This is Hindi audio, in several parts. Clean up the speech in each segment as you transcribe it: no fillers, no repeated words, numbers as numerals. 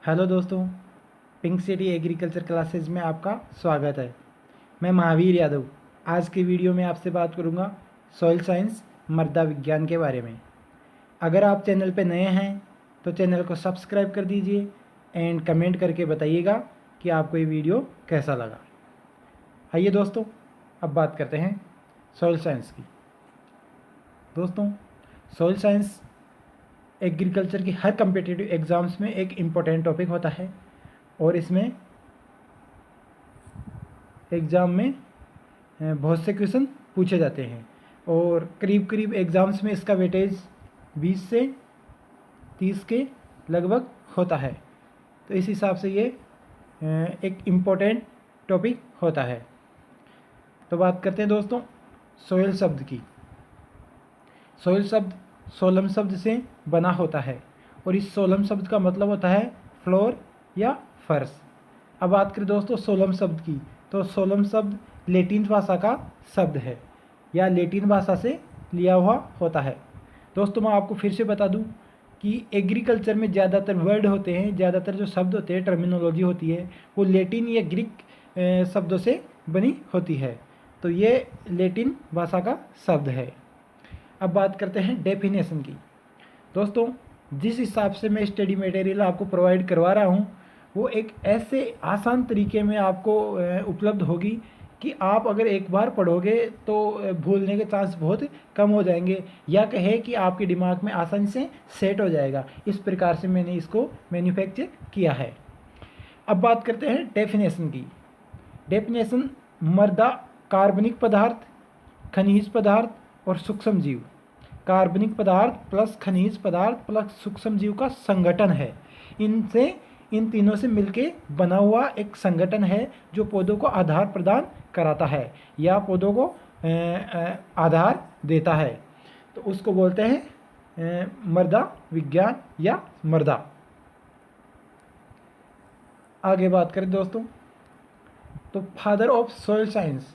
हेलो दोस्तों, पिंक सिटी एग्रीकल्चर क्लासेज में आपका स्वागत है। मैं महावीर यादव आज की वीडियो में आपसे बात करूंगा सॉइल साइंस मृदा विज्ञान के बारे में। अगर आप चैनल पर नए हैं तो चैनल को सब्सक्राइब कर दीजिए एंड कमेंट करके बताइएगा कि आपको ये वीडियो कैसा लगा। आइए दोस्तों, अब बात करते हैं सॉइल साइंस की। दोस्तों, सॉइल साइंस एग्रीकल्चर की हर कम्पिटिटिव एग्ज़ाम्स में एक इम्पोर्टेंट टॉपिक होता है और इसमें एग्ज़ाम में बहुत से क्वेश्चन पूछे जाते हैं और करीब करीब एग्ज़ाम्स में इसका वेटेज 20 से 30 के लगभग होता है। तो इस हिसाब से ये एक इम्पोर्टेंट टॉपिक होता है। तो बात करते हैं दोस्तों सोइल शब्द की। सोइल शब्द सोलम शब्द से बना होता है और इस सोलम शब्द का मतलब होता है फ्लोर या फर्श। अब बात करें दोस्तों सोलम शब्द की, तो सोलम शब्द लैटिन भाषा का शब्द है या लैटिन भाषा से लिया हुआ होता है। दोस्तों मैं आपको फिर से बता दूं कि एग्रीकल्चर में ज़्यादातर वर्ड होते हैं, ज़्यादातर जो शब्द होते हैं, टर्मिनोलॉजी होती है, वो लैटिन या ग्रीक शब्दों से बनी होती है। तो ये लैटिन भाषा का शब्द है। अब बात करते हैं डेफिनेशन की। दोस्तों जिस हिसाब से मैं स्टडी मटेरियल आपको प्रोवाइड करवा रहा हूँ वो एक ऐसे आसान तरीके में आपको उपलब्ध होगी कि आप अगर एक बार पढ़ोगे तो भूलने के चांस बहुत कम हो जाएंगे, या कहे कि आपके दिमाग में आसानी से सेट हो जाएगा। इस प्रकार से मैंने इसको मैन्युफैक्चर किया है। अब बात करते हैं डेफिनेशन की। डेफिनेशन मृदा कार्बनिक पदार्थ, खनिज पदार्थ और सूक्ष्म जीव, कार्बनिक पदार्थ प्लस खनिज पदार्थ प्लस सूक्ष्म जीव का संगठन है। इन तीनों से मिलके बना हुआ एक संगठन है जो पौधों को आधार प्रदान कराता है या पौधों को आधार देता है। तो उसको बोलते हैं मृदा विज्ञान या मृदा। आगे बात करें दोस्तों, तो फादर ऑफ सॉइल साइंस,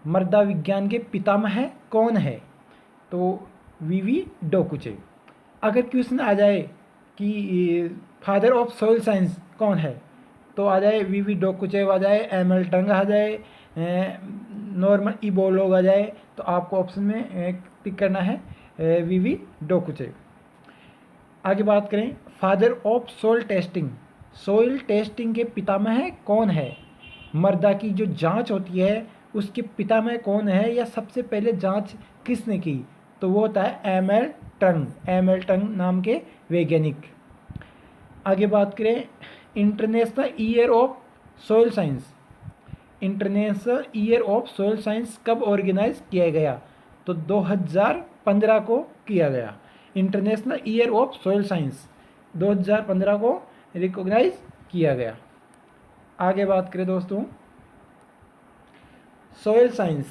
मृदा विज्ञान के पितामह कौन है? तो वीवी डोकुचे। अगर क्वेश्चन आ जाए कि फादर ऑफ सॉइल साइंस कौन है, तो आ जाए वीवी डोकुचे, आ जाए एमएल टंग, आ जाए नॉर्मन इबोलोग आ जाए, तो आपको ऑप्शन में टिक करना है वीवी डोकुचे। आगे बात करें father of soil testing, soil testing के पितामह कौन है? मृदा की जो जांच होती है उसके पितामह कौन है या सबसे पहले जांच किसने की? तो वो होता है एमएल टंग नाम के वैज्ञानिक। आगे बात करें international year of soil science, international year of soil science कब ऑर्गेनाइज किया गया? तो 2015 को किया गया। International year of soil science 2015 को रिकॉग्नाइज किया गया। आगे बात करें दोस्तों सॉइल साइंस,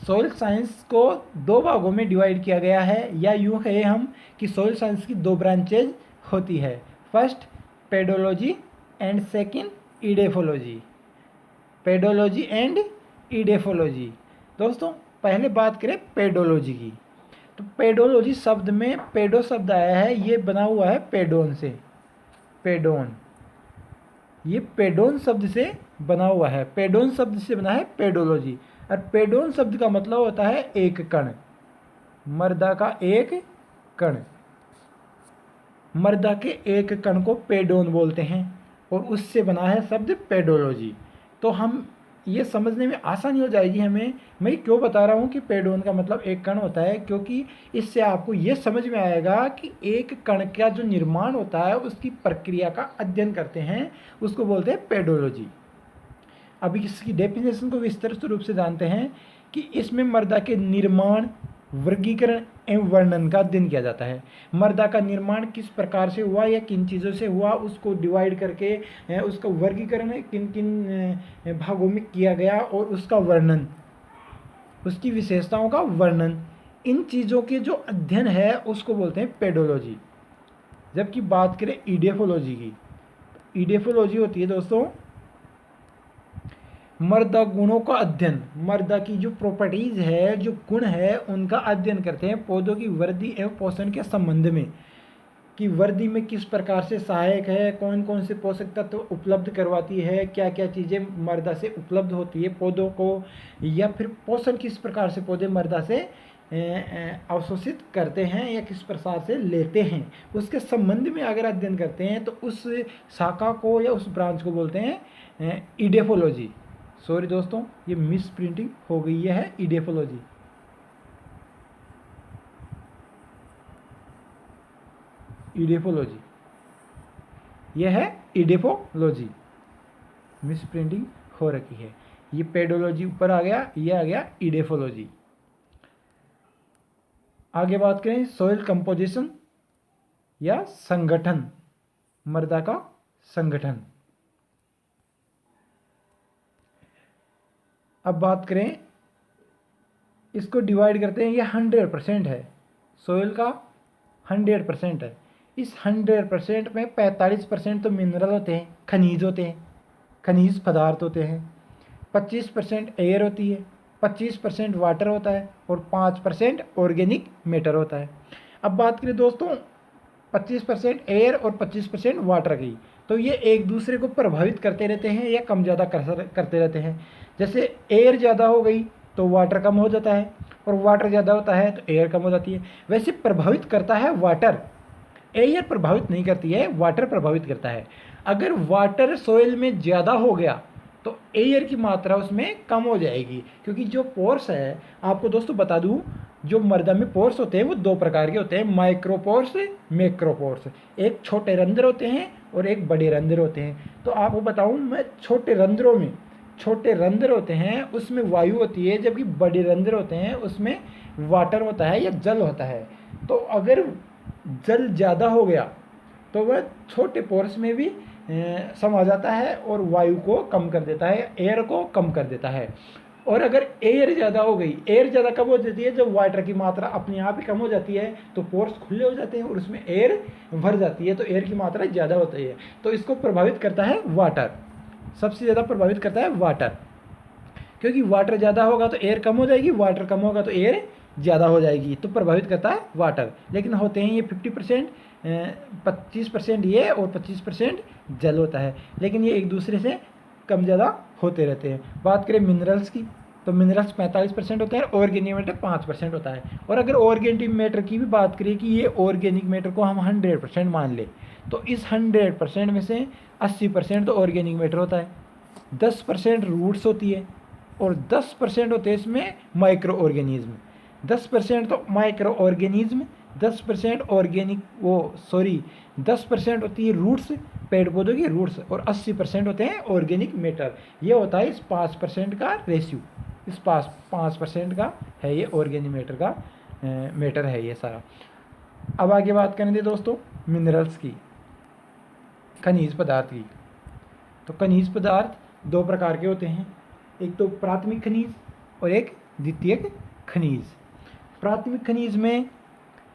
सॉइल साइंस को दो भागों में डिवाइड किया गया है, या यूँ कहें हम कि सॉइल साइंस की दो ब्रांचेज होती है। First pedology and second edaphology, pedology and edaphology. दोस्तों पहले बात करें पेडोलॉजी की, तो पेडोलॉजी शब्द में पेडो शब्द आया है, ये बना हुआ है पेडोन से, पेडोन, ये पेडोन शब्द से बना हुआ है, पेडोन शब्द से बना है पेडोलॉजी। और पेडोन शब्द का मतलब होता है एक कण, मृदा का एक कण, मृदा के एक कण को पेडोन बोलते हैं और उससे बना है शब्द पेडोलॉजी। तो हम ये समझने में आसानी हो जाएगी हमें, मैं क्यों बता रहा हूँ कि पेडोन का मतलब एक कण होता है, क्योंकि इससे आपको ये समझ में आएगा कि एक कण का जो निर्माण होता है उसकी प्रक्रिया का अध्ययन करते हैं, उसको बोलते हैं पेडोलॉजी। अभी इसकी डेफिनेशन को विस्तृत रूप से जानते हैं कि इसमें मृदा के निर्माण, वर्गीकरण एवं वर्णन का अध्ययन किया जाता है। मृदा का निर्माण किस प्रकार से हुआ या किन चीज़ों से हुआ उसको डिवाइड करके उसका वर्गीकरण किन किन भागों में किया गया और उसका वर्णन, उसकी विशेषताओं का वर्णन, इन चीज़ों के जो अध्ययन है उसको बोलते हैं पेडोलॉजी। जबकि बात करें इडेफोलॉजी की, इडेफोलॉजी होती है दोस्तों मृदा गुणों का अध्ययन, मृदा की जो प्रॉपर्टीज है, जो गुण है, उनका अध्ययन करते हैं पौधों की वृद्धि एवं पोषण के संबंध में कि वर्दी में किस प्रकार से सहायक है, कौन कौन से पोषक तत्व उपलब्ध करवाती है, क्या क्या चीज़ें मृदा से उपलब्ध होती है पौधों को, या फिर पोषण किस प्रकार से पौधे मृदा से अवशोषित करते हैं या किस प्रकार से लेते हैं, उसके संबंध में अगर अध्ययन करते हैं तो उस शाखा को या उस ब्रांच को बोलते हैं इडेफोलॉजी। सॉरी दोस्तों, ये मिस प्रिंटिंग हो गई है, इडेफोलॉजी। इडेफोलॉजी, यह है इडेफोलॉजी, मिस प्रिंटिंग हो रखी है। ये पेडोलॉजी ऊपर आ गया, ये आ गया इडेफोलॉजी। आगे बात करें सॉइल कंपोजिशन या संगठन, मृदा का संगठन। अब बात करें, इसको डिवाइड करते हैं, ये 100% है, सॉइल का 100% है। इस 100% में 45% तो मिनरल होते हैं, खनिज होते हैं, खनिज पदार्थ होते हैं, 25% एयर होती है, 25% वाटर होता है और 5% ऑर्गेनिक मैटर होता है। अब बात करें दोस्तों 25% एयर और 25% वाटर की, तो ये एक दूसरे को प्रभावित करते रहते हैं या कम ज़्यादा करते रहते हैं। जैसे एयर ज़्यादा हो गई तो वाटर कम हो जाता है, और वाटर ज़्यादा होता है तो एयर कम हो जाती है। वैसे प्रभावित करता है वाटर, एयर प्रभावित नहीं करती है, वाटर प्रभावित करता है। अगर वाटर सोइल में ज़्यादा हो गया तो एयर की मात्रा उसमें कम हो जाएगी, क्योंकि जो पोर्स है, आपको दोस्तों बता दूं, जो मृदा में पोर्स होते हैं वो दो प्रकार के होते हैं, माइक्रोपोर्स, मैक्रोपोर्स। एक छोटे रंध्र होते हैं और एक बड़े रंध्र होते हैं। तो आपको बताऊं मैं, छोटे रंध्रों में, छोटे रंध्र होते हैं उसमें वायु होती है, जबकि बड़े रंध्र होते हैं उसमें वाटर होता है या जल होता है। तो अगर जल ज़्यादा हो गया तो वह छोटे पोर्स में भी समा जाता है और वायु को कम कर देता है, एयर को कम कर देता है। और अगर एयर ज़्यादा हो गई, एयर ज़्यादा कब हो जाती है, जब वाटर की मात्रा अपने आप ही कम हो जाती है तो पोर्स खुले हो जाते हैं और उसमें एयर भर जाती है, तो एयर की मात्रा ज़्यादा होती है। तो इसको प्रभावित करता है वाटर, सबसे ज़्यादा प्रभावित करता है वाटर, क्योंकि वाटर ज़्यादा होगा तो एयर कम हो जाएगी, वाटर कम होगा तो एयर ज़्यादा हो जाएगी, तो प्रभावित करता है वाटर। लेकिन होते हैं ये 50%, 25% ये और 25% जल होता है, लेकिन ये एक दूसरे से कम ज़्यादा होते रहते हैं। बात करें मिनरल्स की, तो मिनरल्स 45% होते हैं, ऑर्गेनिक मैटर 5% होता है। और अगर ऑर्गेनिक मैटर की भी बात करें कि ये ऑर्गेनिक मैटर को हम 100% मान ले, तो इस 100% में से 80% तो ऑर्गेनिक मैटर होता है, 10% रूट्स होती है और 10% होते हैं इसमें माइक्रो ऑर्गेनिज्म। 10% तो माइक्रो ऑर्गेनिज्म, 10% ऑर्गेनिक 10% होती है रूट्स, पेड़ पौधों की रूट्स, और 80% होते हैं ऑर्गेनिक मैटर। ये होता है इस 5% का रेशियो, इस 5% का है ये ऑर्गेनिक मैटर का मैटर है ये सारा। अब आगे बात करेंगे दोस्तों मिनरल्स की, खनिज पदार्थ की। तो खनिज पदार्थ दो प्रकार के होते हैं, एक तो प्राथमिक खनिज और एक द्वितीयक खनिज। प्राथमिक खनिज में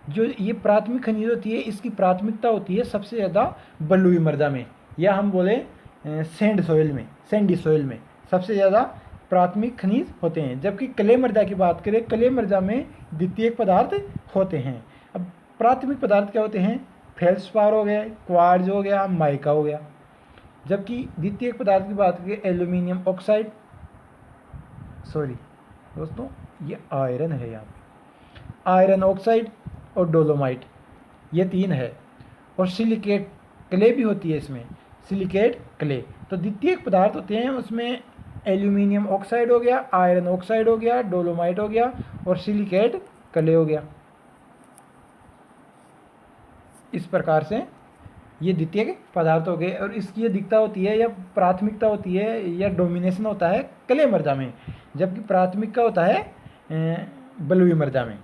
जो ये प्राथमिक खनिज होती है, इसकी प्राथमिकता होती है सबसे ज़्यादा बलुई मृदा में, या हम बोले सैंड सॉइल में, सैंडी सॉइल में सबसे ज़्यादा प्राथमिक खनिज होते हैं। जबकि क्ले मृदा की बात करें, क्ले मृदा में द्वितीयक पदार्थ होते हैं। अब प्राथमिक पदार्थ क्या होते हैं, फेल्सपार हो गया, क्वार्ज हो गया, माइका हो गया। जबकि द्वितीयक पदार्थ की बात करें, एल्यूमिनियम ऑक्साइड, सॉरी दोस्तों ये आयरन है, यहाँ पे आयरन ऑक्साइड और डोलोमाइट, ये 3 है। और सिलिकेट क्ले भी होती है इसमें, सिलिकेट क्ले। तो द्वितीयक पदार्थ होते हैं उसमें एल्यूमिनियम ऑक्साइड हो गया, आयरन ऑक्साइड हो गया, डोलोमाइट हो गया और सिलिकेट क्ले हो गया। इस प्रकार से ये द्वितीयक पदार्थ हो गए। और इसकी ये दिखता होती है या प्राथमिकता होती है या डोमिनेशन होता है क्ले मृदा में, जबकि प्राथमिकता होता है बलुई मृदा में।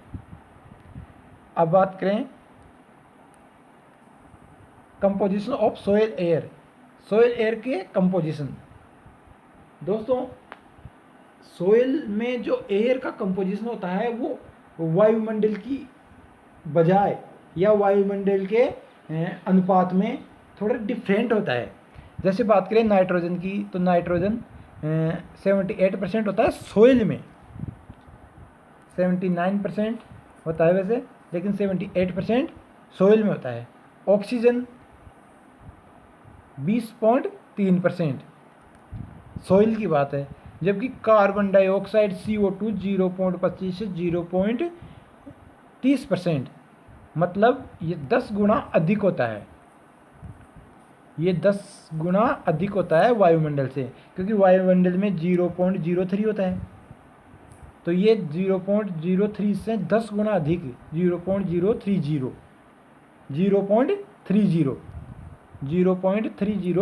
अब बात करें composition of soil air, soil air के कंपोजिशन। दोस्तों सोयल में जो एयर का कंपोजिशन होता है वो वायुमंडल की बजाय या वायुमंडल के अनुपात में थोड़ा डिफरेंट होता है। जैसे बात करें नाइट्रोजन की, तो नाइट्रोजन 78% होता है सोयल में, 79% होता है वैसे, लेकिन 78% सोइल में होता है। ऑक्सीजन 20.3%, सॉइल की बात है। जबकि कार्बन डाइऑक्साइड CO2 0.25 से 0.30%, मतलब ये 10 गुना अधिक होता है। ये 10 गुना अधिक होता है वायुमंडल से, क्योंकि वायुमंडल में 0.03 होता है, तो ये 0.03 से 10 गुना अधिक, 0.030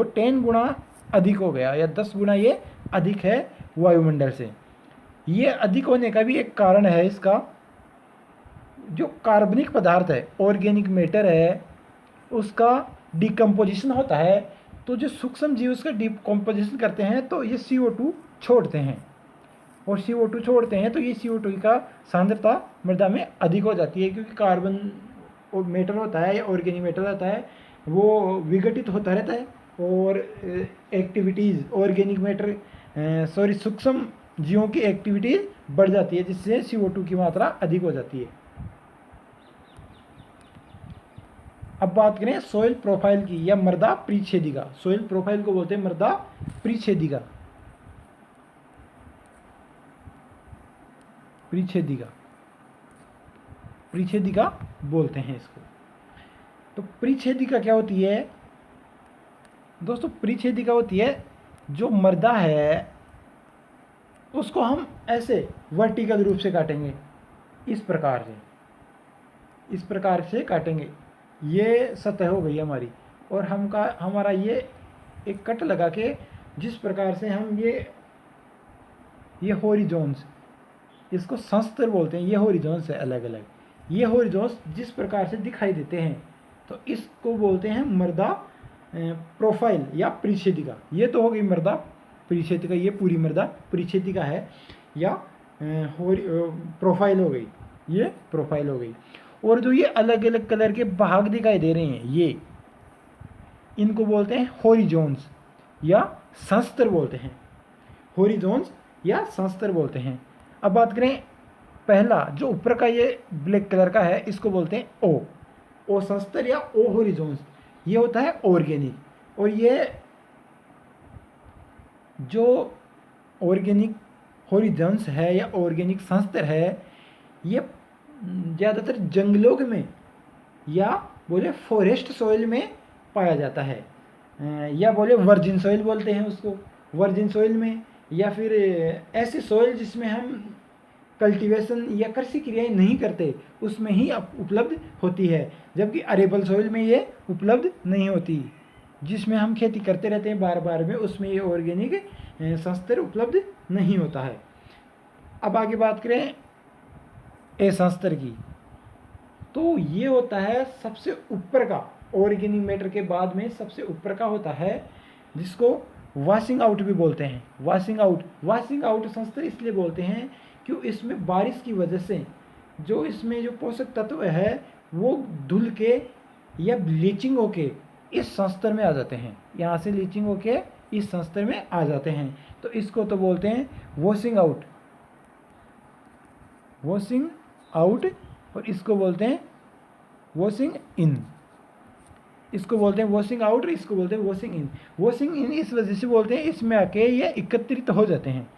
10 गुना अधिक हो गया, या 10 गुना ये अधिक है वायुमंडल से। ये अधिक होने का भी एक कारण है इसका, जो कार्बनिक पदार्थ है, ऑर्गेनिक मैटर है, उसका डिकम्पोजिशन होता है। तो जो सूक्ष्म जीव उसका डिकम्पोजिशन करते हैं तो ये CO2 छोड़ते हैं, और CO2 छोड़ते हैं तो ये CO2 का सांद्रता मृदा में अधिक हो जाती है, क्योंकि कार्बन मैटर होता है या ऑर्गेनिक मैटर होता है वो विघटित होता रहता है, और एक्टिविटीज़ ऑर्गेनिक मैटर सूक्ष्म जीवों की एक्टिविटीज़ बढ़ जाती है, जिससे CO2 की मात्रा अधिक हो जाती है। अब बात करें सोइल प्रोफाइल की या मृदा परिच्छेदिका। सोइल प्रोफाइल को बोलते हैं मृदा परिच्छेदिका। परिच्छेदिका बोलते हैं इसको। तो परिच्छेदिका क्या होती है दोस्तों? परिच्छेदिका होती है जो मृदा है उसको हम ऐसे वर्टिकल रूप से काटेंगे, इस प्रकार से काटेंगे। ये सतह हो गई हमारी, और हमारा ये एक कट लगा के जिस प्रकार से हम ये हॉरिजॉन्स, इसको संस्तर बोलते हैं, ये हॉरिजॉन्स है अलग अलग, ये हॉरिजॉन्स जिस प्रकार से दिखाई देते हैं तो इसको बोलते हैं मृदा प्रोफाइल या परिच्छेदिका। ये तो हो गई मृदा परिच्छेदिका, ये पूरी मृदा परिच्छेदिका है, या प्रोफाइल हो गई, ये प्रोफाइल हो गई। और जो ये अलग अलग कलर के भाग दिखाई दे रहे हैं, ये इनको बोलते हैं हॉरिजॉन्स या संस्तर बोलते हैं, हॉरिजॉन्स या संस्तर बोलते हैं। अब बात करें पहला, जो ऊपर का ये ब्लैक कलर का है, इसको बोलते हैं ओ संस्तर या ओ हॉरिजॉन्स। ये होता है ऑर्गेनिक, और ये जो ऑर्गेनिक हॉरिजॉन्स है या ऑर्गेनिक संस्तर है, ये ज़्यादातर जंगलों में या बोले फॉरेस्ट सॉइल में पाया जाता है, या बोले वर्जिन सॉइल बोलते हैं उसको, वर्जिन सॉइल में, या फिर ऐसे सॉइल जिसमें हम कल्टीवेशन या कृषि क्रियाएं नहीं करते, उसमें ही उपलब्ध होती है। जबकि अरेबल सॉइल में ये उपलब्ध नहीं होती, जिसमें हम खेती करते रहते हैं बार बार में, उसमें ये ऑर्गेनिक संस्तर उपलब्ध नहीं होता है। अब आगे बात करें ए संस्तर की, तो ये होता है सबसे ऊपर का, ऑर्गेनिक मैटर के बाद में सबसे ऊपर का होता है, जिसको वॉशिंग आउट भी बोलते हैं। वॉशिंग आउट संस्तर इसलिए बोलते हैं क्यों इसमें बारिश की वजह से जो इसमें जो पोषक तत्व है वो धुल के या ब्लीचिंग होके इस संस्तर में आ जाते हैं, यहाँ से लीचिंग होके इस संस्तर में आ जाते हैं, तो इसको तो बोलते हैं वॉशिंग आउट, और इसको बोलते हैं वॉशिंग इन। इसको बोलते हैं वॉशिंग आउट, इसको बोलते हैं वॉशिंग इन। वॉशिंग इन इस वजह से बोलते हैं, इसमें आके ये एकत्रित हो जाते हैं।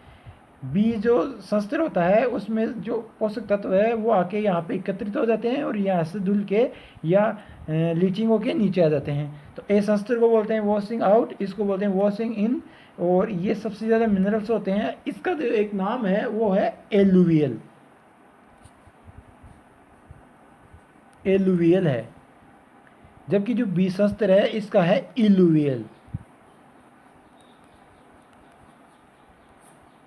बीज जो संस्तर होता है उसमें जो पोषक तत्व है वो आके यहाँ पे एकत्रित हो जाते हैं, और यहाँ से धुल के या लीचिंग होके नीचे आ जाते हैं। तो ए संस्तर को बोलते हैं वॉशिंग आउट, इसको बोलते हैं वॉशिंग इन, और ये सबसे ज़्यादा मिनरल्स होते हैं। इसका जो एक नाम है वो है एलुवियल है, जबकि जो बी संस्तर है इसका है इलुवियल।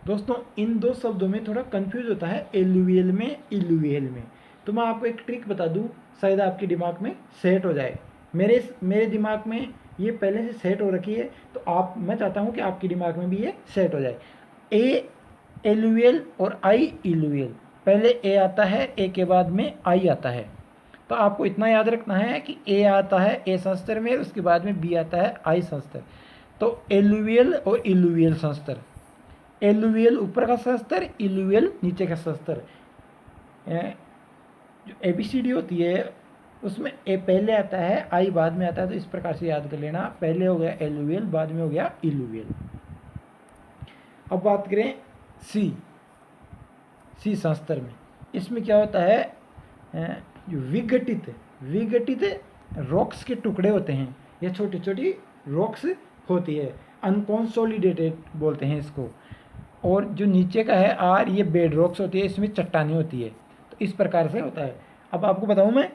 दोस्तों इन दो शब्दों में थोड़ा कंफ्यूज होता है, एलुवियल में इलुवियल में। तो मैं आपको एक ट्रिक बता दूं, शायद आपके दिमाग में सेट हो जाए। मेरे दिमाग में ये पहले से सेट हो रखी है, तो मैं चाहता हूँ कि आपके दिमाग में भी ये सेट हो जाए। ए एलुवियल और आई इलुवियल, पहले ए आता है, ए के बाद में आई आता है। तो आपको इतना याद रखना है कि ए आता है ए संस्तर में, उसके बाद में बी आता है आई संस्तर। तो एलुवियल और इलुवियल संस्तर, एलुवियल ऊपर का संस्तर, इलुवियल नीचे का संस्तर। जो ABCD होती है उसमें ए पहले आता है, आई बाद में आता है, तो इस प्रकार से याद कर लेना। पहले हो गया एलुवियल, बाद में हो गया इलुवियल। अब बात करें सी संस्तर में, इसमें क्या होता है, जो विघटित रॉक्स के टुकड़े होते हैं, ये छोटी छोटी रॉक्स होती है, अनकॉन्सोलिडेटेड बोलते हैं इसको। और जो नीचे का है आर, ये बेड रॉक्स होती है, इसमें चट्टानी होती है। तो इस प्रकार से होता है। अब आपको बताऊं मैं,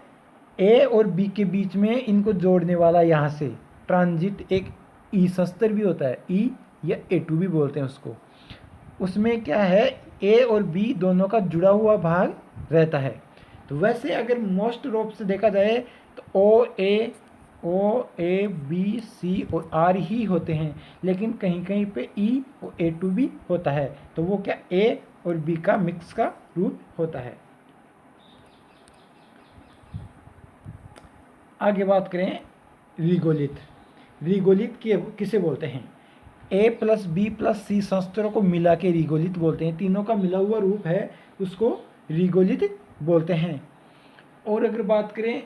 ए और बी के बीच में इनको जोड़ने वाला यहाँ से ट्रांजिट एक ई संस्तर भी होता है, ई या A2 भी बोलते हैं उसको। उसमें क्या है, ए और बी दोनों का जुड़ा हुआ भाग रहता है। तो वैसे अगर मोस्ट रूप से देखा जाए तो ओ ए बी सी और आर ही होते हैं, लेकिन कहीं कहीं पे ई और A2 भी होता है। तो वो क्या, ए और बी का मिक्स का रूप होता है। आगे बात करें रिगोलित किसे बोलते हैं, ए प्लस बी प्लस सी संस्तरों को मिला के रिगोलित बोलते हैं। तीनों का मिला हुआ रूप है, उसको रिगोलित बोलते हैं। और अगर बात करें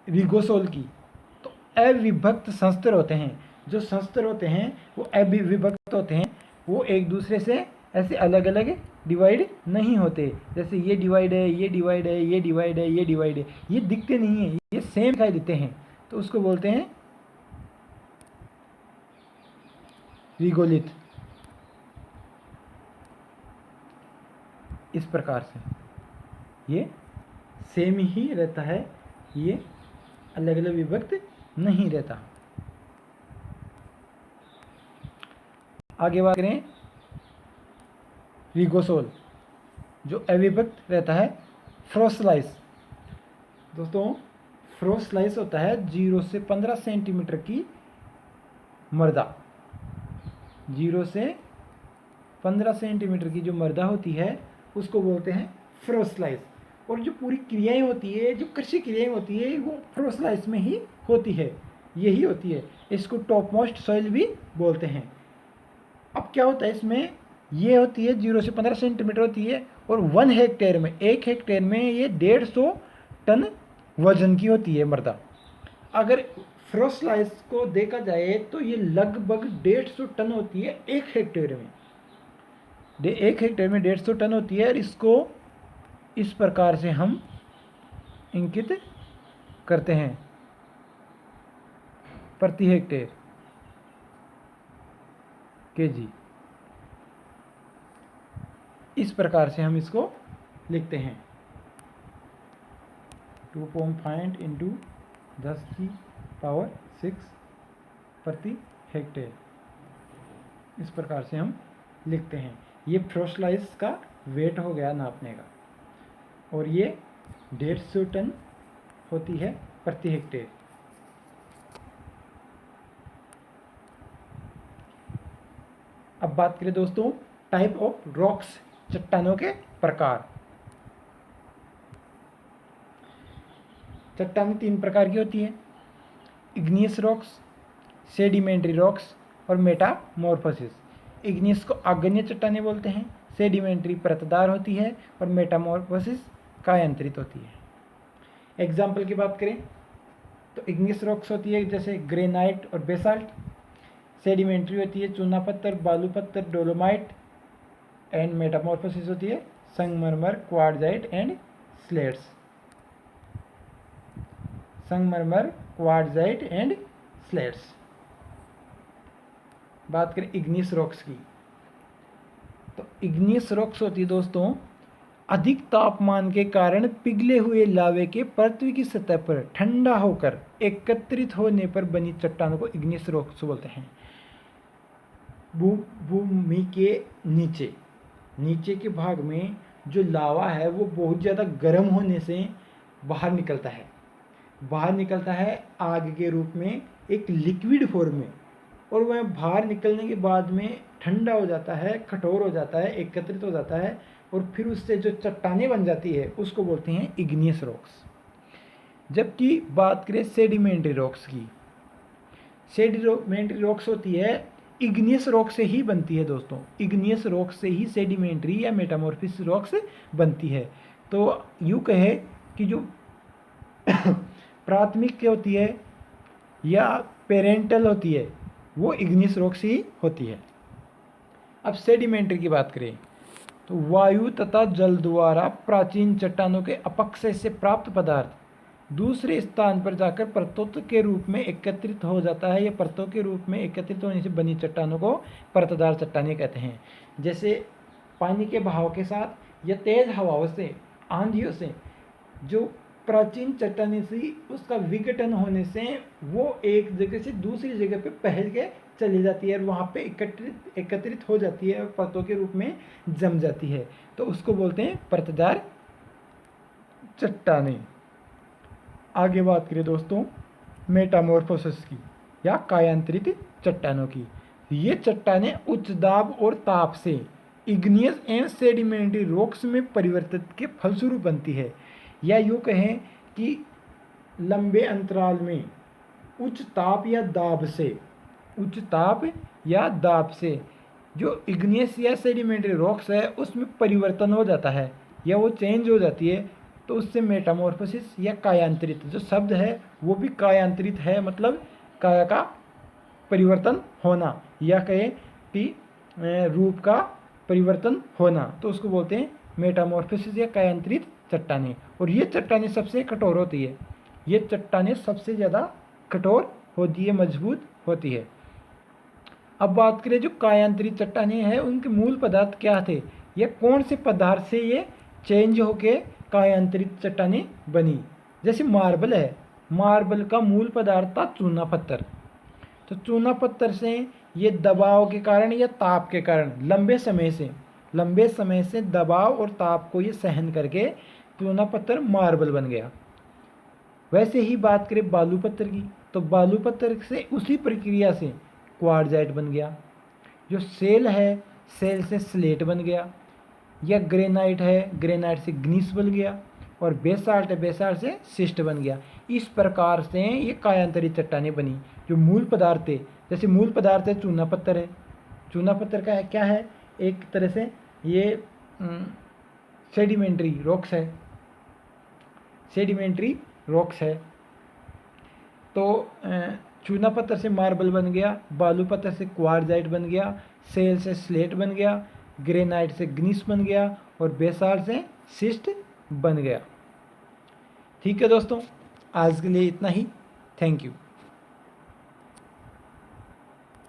रिगोसोल की, तो अविभक्त संस्तर होते हैं। जो संस्तर होते हैं वो अविभक्त होते हैं, वो एक दूसरे से ऐसे अलग अलग डिवाइड नहीं होते। जैसे ये डिवाइड है, ये डिवाइड है, ये डिवाइड है, ये डिवाइड है, ये दिखते नहीं है, ये सेम दिखाई देते हैं, तो उसको बोलते हैं रिगोलित। इस प्रकार से ये सेम ही रहता है, ये अलग अलग विभक्त नहीं रहता। आगे बात करें रिगोसोल, जो अविभक्त रहता है। फ्रोस्लाइस, दोस्तों फ्रोस्लाइस होता है 0 से 15 सेंटीमीटर की मर्दा। 0 से 15 सेंटीमीटर की जो मर्दा होती है उसको बोलते हैं फ्रोस्लाइस। और जो पूरी क्रियाएं होती है, जो कृषि क्रियाएं होती है, वो फ्रोस्लाइस में ही होती है, यही होती है। इसको टॉप मोस्ट सॉइल भी बोलते हैं। अब क्या होता है इसमें, ये होती है 0 से 15 सेंटीमीटर होती है, और 1 हेक्टेयर में, 1 हेक्टेयर में ये 150 टन वजन की होती है मर्दा। अगर फ्रोस्लाइस को देखा जाए तो ये लगभग 150 टन होती है 1 हेक्टेयर में। 1 हेक्टेयर में 150 टन होती है। और इसको इस प्रकार से हम इंकित करते हैं प्रति हेक्टेयर केजी। इस प्रकार से हम इसको लिखते हैं 2.5 इंटू 10⁶ प्रति हेक्टेयर। इस प्रकार से हम लिखते हैं। ये फ्रोस्लाइस का वेट हो गया नापने का, और ये 150 टन होती है प्रति हेक्टेयर। अब बात करें दोस्तों टाइप ऑफ रॉक्स, चट्टानों के प्रकार। चट्टानें 3 प्रकार की होती है, इग्नियस रॉक्स, सेडिमेंट्री रॉक्स और मेटामॉर्फोसिस। इग्नियस को आग्नेय चट्टानें बोलते हैं, सेडिमेंट्री परतदार होती है, और मेटामॉर्फोसिस कायांतरित होती है। एग्जाम्पल की बात करें तो इग्नियस रॉक्स होती है जैसे ग्रेनाइट और बेसाल्ट। सेडिमेंट्री होती है चूना पत्थर, बालू पत्थर, डोलोमाइट। एंड मेटामॉर्फोसिस होती है संगमरमर, क्वार्ट्जाइट एंड स्लेट्स। संगमरमर, क्वार्ट्जाइट एंड स्लेट्स। बात करें इग्नियस रॉक्स की, तो इग्नियस रॉक्स होती है दोस्तों अधिक तापमान के कारण पिघले हुए लावे के पृथ्वी की सतह पर ठंडा होकर एकत्रित होने पर बनी चट्टानों को इग्नियस रॉक्स बोलते हैं। भूमि के नीचे के भाग में जो लावा है वो बहुत ज़्यादा गर्म होने से बाहर निकलता है आग के रूप में एक लिक्विड फॉर्म में, और वह बाहर निकलने के बाद में ठंडा हो जाता है, कठोर हो जाता है, एकत्रित हो जाता है, और फिर उससे जो चट्टानें बन जाती है उसको बोलते हैं इग्नियस रॉक्स। जबकि बात करें सेडिमेंट्री रॉक्स की, सेडिमेंट्री रॉक्स होती है इग्नियस रॉक से ही बनती है दोस्तों। इग्नियस रॉक से ही सेडिमेंट्री या मेटामॉर्फिस रॉक्स बनती है। तो यूँ कहे कि जो प्राथमिक क्या होती है या पेरेंटल होती है, वो इग्नियस रॉक्स ही होती है। अब सेडिमेंट्री की बात करें तो वायु तथा जल द्वारा प्राचीन चट्टानों के अपक्षय से प्राप्त पदार्थ दूसरे स्थान पर जाकर परतों के रूप में एकत्रित हो जाता है, या परतों के रूप में एकत्रित होने से बनी चट्टानों को परतदार चट्टानें कहते हैं। जैसे पानी के बहाव के साथ या तेज हवाओं से, आंधियों से जो प्राचीन चट्टानें थी उसका विघटन होने से वो एक जगह से दूसरी जगह पे फैल के चली जाती है और वहाँ पे एकत्रित हो जाती है और परतों के रूप में जम जाती है, तो उसको बोलते हैं परतदार चट्टानें। आगे बात करें दोस्तों मेटामॉर्फोसिस की या कायांतरित चट्टानों की। ये चट्टानें उच्च दाब और ताप से इग्नियस एंड सेडिमेंट्री रॉक्स में परिवर्तित के फलस्वरूप बनती है, या यूँ कहें कि लंबे अंतराल में उच्च ताप या दाब से जो इग्नियस या सेडिमेंट्री रॉक्स है उसमें परिवर्तन हो जाता है या वो चेंज हो जाती है, तो उससे मेटामॉर्फोसिस या कायांतरित जो शब्द है वो भी कायांतरित है, मतलब काया का परिवर्तन होना, या कहें कि रूप का परिवर्तन होना, तो उसको बोलते हैं मेटामॉर्फोसिस या कायांतरित चट्टानें। और ये चट्टानें सबसे कठोर होती है, ये चट्टानें सबसे ज़्यादा कठोर होती है, मजबूत होती है। अब बात करें जो कायांतरित चट्टानें हैं उनके मूल पदार्थ क्या थे, या कौन से पदार्थ से ये चेंज होके कायांतरित चट्टानें बनी। जैसे मार्बल है, मार्बल का मूल पदार्थ था चूना पत्थर, तो चूना पत्थर से ये दबाव के कारण या ताप के कारण लंबे समय से दबाव और ताप को ये सहन करके चूना पत्थर मार्बल बन गया। वैसे ही बात करें बालू पत्थर की, तो बालू पत्थर से उसी प्रक्रिया से क्वार्ट्जाइट बन गया। जो सेल है, सेल से स्लेट बन गया, या ग्रेनाइट है, ग्रेनाइट से ग्नीस बन गया, और बेसाल्ट है, बेसाल्ट से सिस्ट बन गया। इस प्रकार से ये कायांतरित चट्टानें बनी। जो मूल पदार्थ है, जैसे मूल पदार्थ है चूना पत्थर है, चूना पत्थर का है क्या है, एक तरह से ये सेडिमेंट्री रॉक्स है। तो चूना पत्थर से मार्बल बन गया, बालू पत्थर से क्वार्ट्जाइट बन गया, सेल से स्लेट बन गया, ग्रेनाइट से ग्नीस बन गया, और बेसाल्ट से सिस्ट बन गया। ठीक है दोस्तों, आज के लिए इतना ही। Thank you.